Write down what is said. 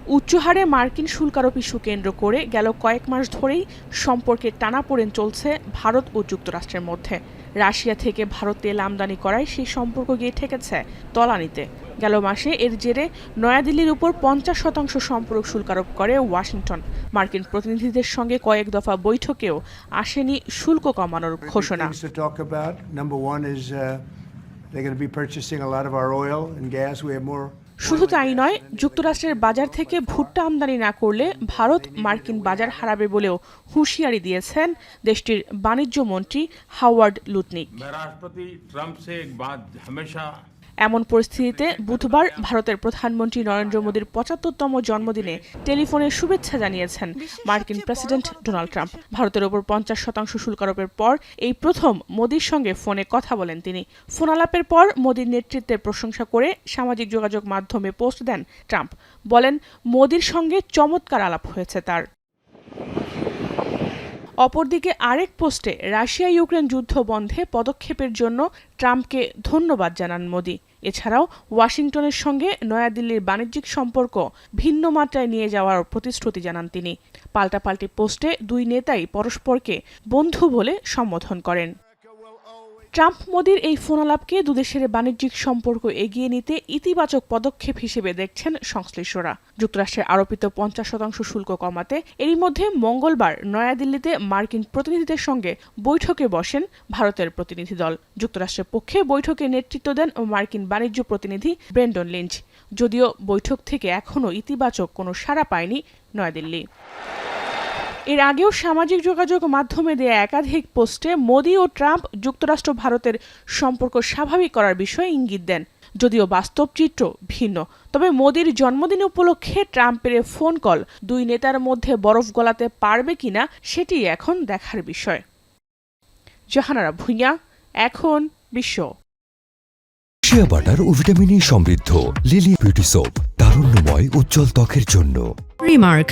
উচ্চ হারে মার্কিন শুল্কারোপ ইস্যু কেন্দ্র করে গেল কয়েক মাস ধরেই সম্পর্কের টানাপোড়েন চলছে ভারত ও যুক্তরাষ্ট্রের মধ্যে। রাশিয়া থেকে ভারত তেল আমদানি করায় সেই সম্পর্ক গিয়ে ঠেকেছে তলানিতে। গেল মাসে এর জেরে নয়াদিল্লির উপর 50% সম্পর্ক শুল্কারোপ করে ওয়াশিংটন। মার্কিন প্রতিনিধিদের সঙ্গে কয়েক দফা বৈঠকেও আসেনি শুল্ক কমানোর ঘোষণা। শুধু তাই নয়, যুক্তরাষ্ট্রের বাজার থেকে ভুট্টা আমদানি না করলে ভারত মার্কিন বাজার হারাবে বলেও হুঁশিয়ারি দিয়েছেন দেশটির বাণিজ্য মন্ত্রী হাওয়ার্ড লুটনিক। এমন পরিস্থিতিতে বুধবার ভারতের প্রধানমন্ত্রী নরেন্দ্র মোদীর ৭৫তম জন্মদিনে টেলিফোনে শুভেচ্ছা জানিয়েছেন মার্কিন প্রেসিডেন্ট ডোনাল্ড ট্রাম্প। ভারতের ওপর 50% শুল্কারোপের পর এই প্রথম মোদীর সঙ্গে ফোনে কথা বলেন তিনি। ফোন আলাপের পর মোদীর নেতৃত্বের প্রশংসা করে সামাজিক যোগাযোগ মাধ্যমে পোস্ট দেন ট্রাম্প। বলেন, মোদীর সঙ্গে চমৎকার আলাপ হয়েছে তার। অপরদিকে আরেক পোস্টে রাশিয়া ইউক্রেন যুদ্ধ বন্ধে পদক্ষেপের জন্য ট্রাম্পকে ধন্যবাদ জানান মোদি। এছাড়াও ওয়াশিংটনের সঙ্গে নয়াদিল্লির বাণিজ্যিক সম্পর্ক ভিন্ন মাত্রায় নিয়ে যাওয়ার প্রতিশ্রুতি জানান তিনি। পাল্টাপাল্টি পোস্টে দুই নেতাই পরস্পরকে বন্ধু বলে সম্বোধন করেন। ট্রাম্প মোদির এই ফোনালাপকে দুদেশের বাণিজ্যিক সম্পর্ক এগিয়ে নিতে ইতিবাচক পদক্ষেপ হিসেবে দেখছেন সংশ্লিষ্টরা। যুক্তরাষ্ট্রের আরোপিত 50% শুল্ক কমাতে এরই মধ্যে মঙ্গলবার নয়াদিল্লিতে মার্কিন প্রতিনিধিদের সঙ্গে বৈঠকে বসেন ভারতের প্রতিনিধি দল। যুক্তরাষ্ট্রের পক্ষে বৈঠকে নেতৃত্ব দেন মার্কিন বাণিজ্য প্রতিনিধি ব্রেন্ডন লিঞ্চ। যদিও বৈঠক থেকে এখনও ইতিবাচক কোনো সাড়া পায়নি নয়াদিল্লি। এর আগেও সামাজিক যোগাযোগ মাধ্যমে দেয়া একাধিক পোস্টে মোদি ও ট্রাম্প যুক্তরাষ্ট্র ভারতের সম্পর্ক স্বাভাবিক করার বিষয়ে ইঙ্গিত দেন। যদিও বাস্তব চিত্র ভিন্ন। তবে মোদির জন্মদিন উপলক্ষে ট্রাম্পের ফোন কল দুই নেতার মধ্যে বরফ গলাতে পারবে কিনা সেটি এখন দেখার বিষয়। জাহানারা ভুঁইয়া, এখন বিশ্ব। শিয়া বাটার ও ভিটামিন ই সমৃদ্ধ লিলি বিউটি সোপ, তারুণ্যময় উজ্জ্বল ত্বকের জন্য। রিমার্ক,